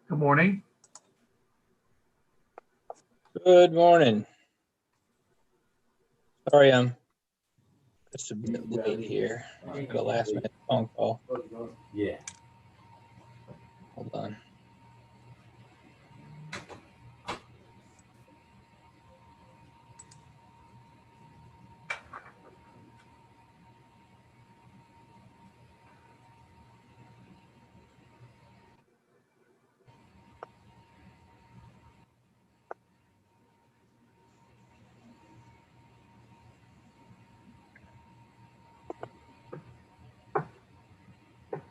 Good morning. Good morning. Sorry, I'm just a bit late here. I got a last minute phone call. Yeah. Hold on.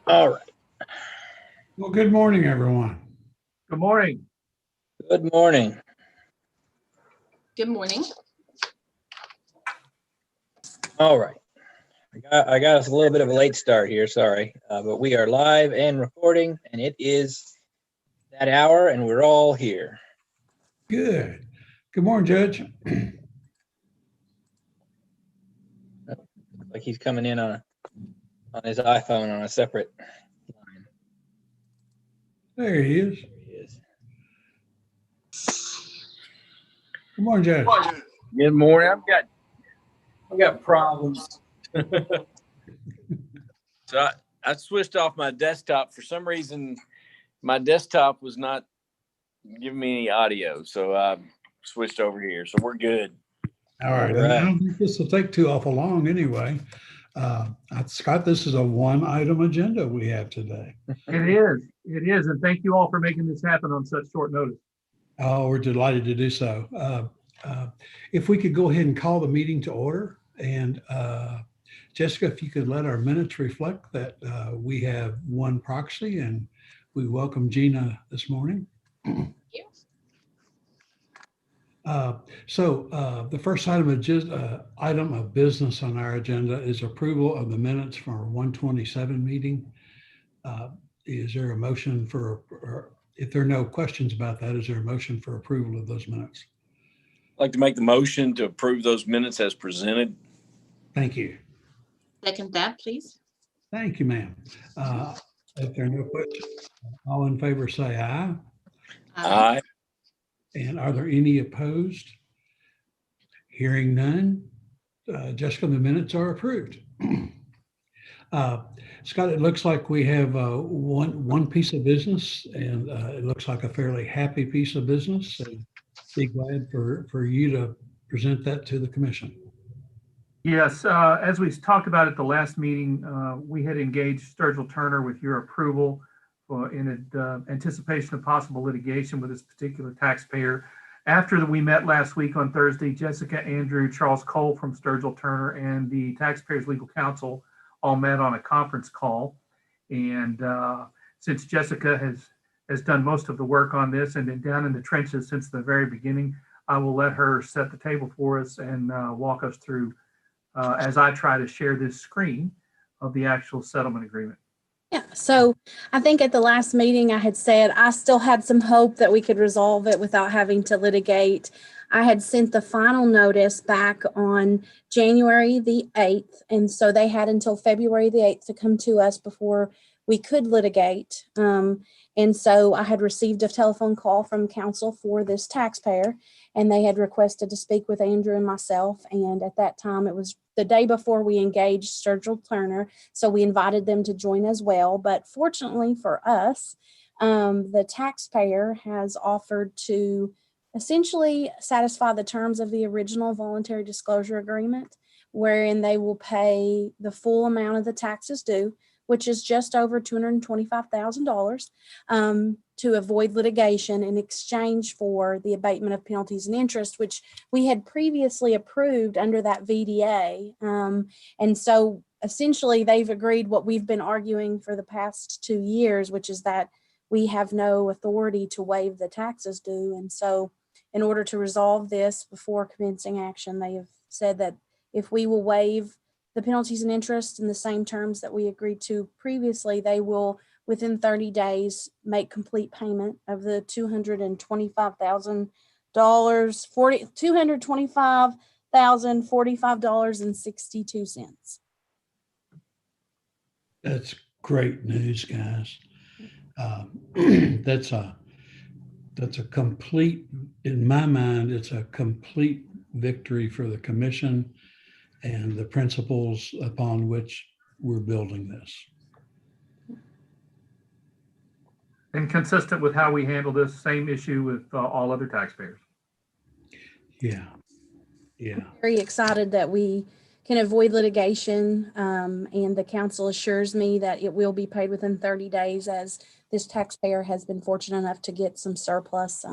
All right. Well, good morning, everyone. Good morning. Good morning. Good morning. All right. I got us a little bit of a late start here. Sorry, but we are live and recording, and it is that hour, and we're all here. Good. Good morning, Judge. Like he's coming in on his iPhone on a separate line. There he is. There he is. Good morning, Judge. Good morning. I've got problems. So I switched off my desktop. For some reason, my desktop was not giving me any audio. So I switched over here. So we're good. All right. All right. I don't think this will take too awful long anyway. Scott, this is a one-item agenda we have today. It is. It is. And thank you all for making this happen on such short notice. Oh, we're delighted to do so. If we could go ahead and call the meeting to order, and Jessica, if you could let our minutes reflect that we have one proxy, and we welcome Gina this morning. So the first item of business on our agenda is approval of the minutes from our 127 meeting. Is there a motion for, or if there are no questions about that, is there a motion for approval of those minutes? I'd like to make the motion to approve those minutes as presented. Thank you. Second that, please. Thank you, ma'am. If there are no questions, all in favor say aye. Aye. And are there any opposed? Hearing none, Jessica, the minutes are approved. Scott, it looks like we have one piece of business, and it looks like a fairly happy piece of business. So be glad for you to present that to the commission. Yes, as we talked about at the last meeting, we had engaged Sturgill Turner with your approval in anticipation of possible litigation with this particular taxpayer. After we met last week on Thursday, Jessica, Andrew, Charles Cole from Sturgill Turner, and the taxpayer's legal counsel all met on a conference call. And since Jessica has done most of the work on this and been down in the trenches since the very beginning, I will let her set the table for us and walk us through as I try to share this screen of the actual settlement agreement. Yeah, so I think at the last meeting I had said I still had some hope that we could resolve it without having to litigate. I had sent the final notice back on January the 8th, and so they had until February the 8th to come to us before we could litigate. And so I had received a telephone call from counsel for this taxpayer, and they had requested to speak with Andrew and myself. And at that time, it was the day before we engaged Sturgill Turner, so we invited them to join as well. But fortunately for us, the taxpayer has offered to essentially satisfy the terms of the original voluntary disclosure agreement, wherein they will pay the full amount of the taxes due, which is just over $225,000, to avoid litigation in exchange for the abatement of penalties and interest, which we had previously approved under that VDA. And so essentially they've agreed what we've been arguing for the past 2 years, which is that we have no authority to waive the taxes due. And so in order to resolve this before commencing action, they have said that if we will waive the penalties and interest in the same terms that we agreed to previously, they will, within 30 days, make complete payment of the $225,000, $225,045.62. That's great news, guys. That's that's a complete, in my mind, it's a complete victory for the commission and the principles upon which we're building this. And consistent with how we handle this same issue with all other taxpayers. Yeah. Yeah. Very excited that we can avoid litigation, and the council assures me that it will be paid within 30 days, as this taxpayer has been fortunate enough to get some surplus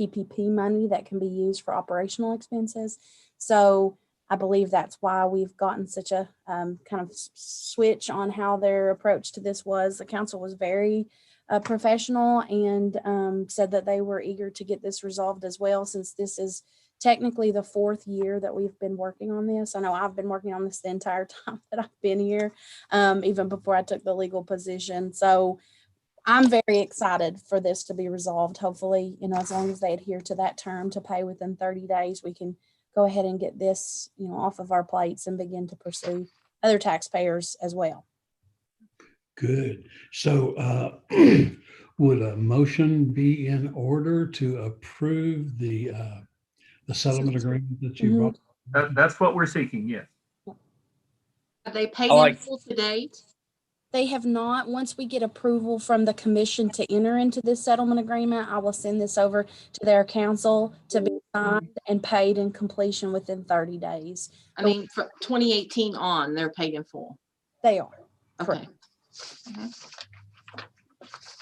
PPP money that can be used for operational expenses. So I believe that's why we've gotten such a kind of switch on how their approach to this was. The council was very professional and said that they were eager to get this resolved as well, since this is technically the 4th year that we've been working on this. I know I've been working on this the entire time that I've been here, even before I took the legal position. So I'm very excited for this to be resolved. Hopefully, as long as they adhere to that term to pay within 30 days, we can go ahead and get this, off of our plates and begin to pursue other taxpayers as well. Good. So would a motion be in order to approve the settlement agreement that you brought? That's what we're seeking, yes. Have they paid I like- in full to date? They have not. Once we get approval from the commission to enter into this settlement agreement, I will send this over to their council to be signed and paid in completion within 30 days. I mean, from 2018 on, they're paid in full. They are. Okay.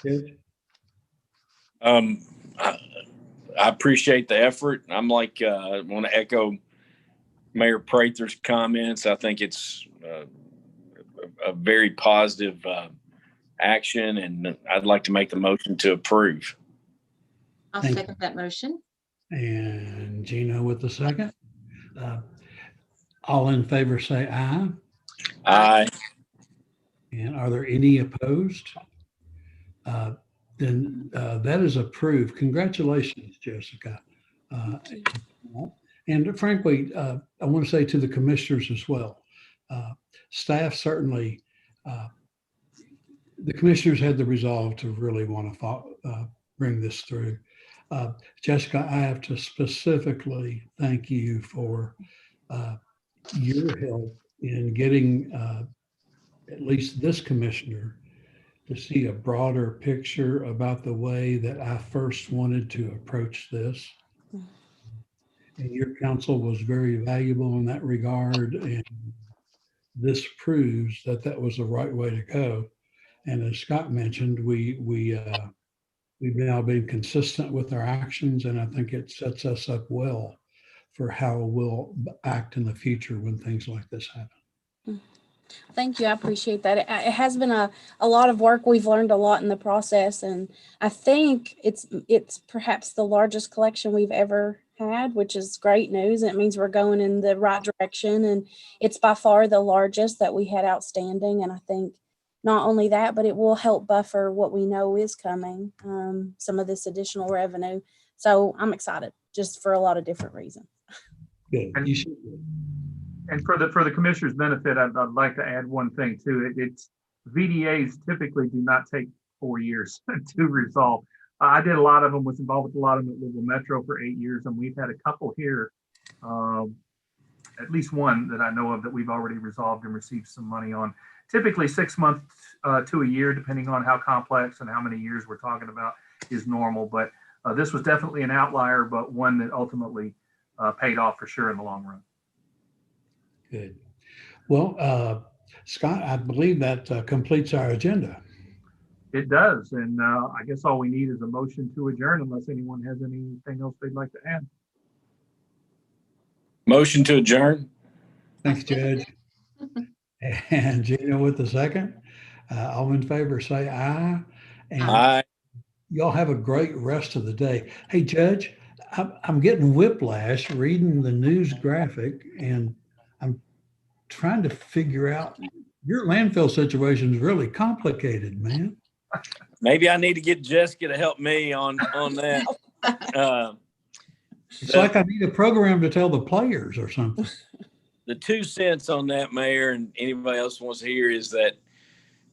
Good. I appreciate the effort. I'm like, I want to echo Mayor Prather's comments. I think it's a very positive action, and I'd like to make the motion to approve. I'll Thank you. second that motion. And Gino with the second. All in favor say aye. Aye. And are there any opposed? Then that is approved. Congratulations, Jessica. And frankly, I want to say to the commissioners as well, staff certainly, the commissioners had the resolve to really want to bring this through. Jessica, I have to specifically thank you for your help in getting at least this commissioner to see a broader picture about the way that I first wanted to approach this. And your counsel was very valuable in that regard. And this proves that that was the right way to go. And as Scott mentioned, we've now been consistent with our actions, and I think it sets us up well for how we'll act in the future when things like this happen. Thank you. I appreciate that. It has been a lot of work. We've learned a lot in the process, and I think it's perhaps the largest collection we've ever had, which is great news. It means we're going in the right direction, and it's by far the largest that we had outstanding. And I think not only that, but it will help buffer what we know is coming, some of this additional revenue. So I'm excited just for a lot of different reasons. Good. You should. And for the commissioner's benefit, I'd like to add one thing too. It's VDAs typically do not take 4 years to resolve. I did a lot of them, was involved with a lot of them at Louisville Metro for 8 years, and we've had a couple here, at least one that I know of that we've already resolved and received some money on. Typically 6 months to a year, depending on how complex and how many years we're talking about, is normal. But this was definitely an outlier, but one that ultimately paid off for sure in the long run. Good. Well, Scott, I believe that completes our agenda. It does. And I guess all we need is a motion to adjourn unless anyone has anything else they'd like to add. Motion to adjourn. Thanks, Judge. And Gino with the second. All in favor say aye. And Aye. y'all have a great rest of the day. Hey, Judge, I'm getting whiplash reading the news graphic, and I'm trying to figure out your landfill situation is really complicated, man. Maybe I need to get Jessica to help me on that. It's like I need a program to tell the players or something. The 2 cents on that, Mayor, and anybody else wants to hear, is that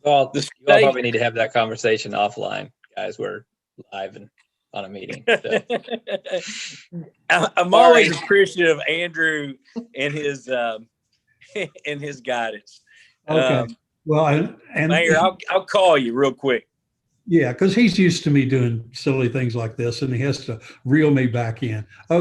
Well, the you all state, probably need to have that conversation offline, guys. We're live and on a meeting. So, I'm All always right. appreciative of Andrew and his and his guidance. Okay. Well, and Mayor, I'll call you real quick. yeah, because he's used to me doing silly things like this and he has to reel me back in. Okay.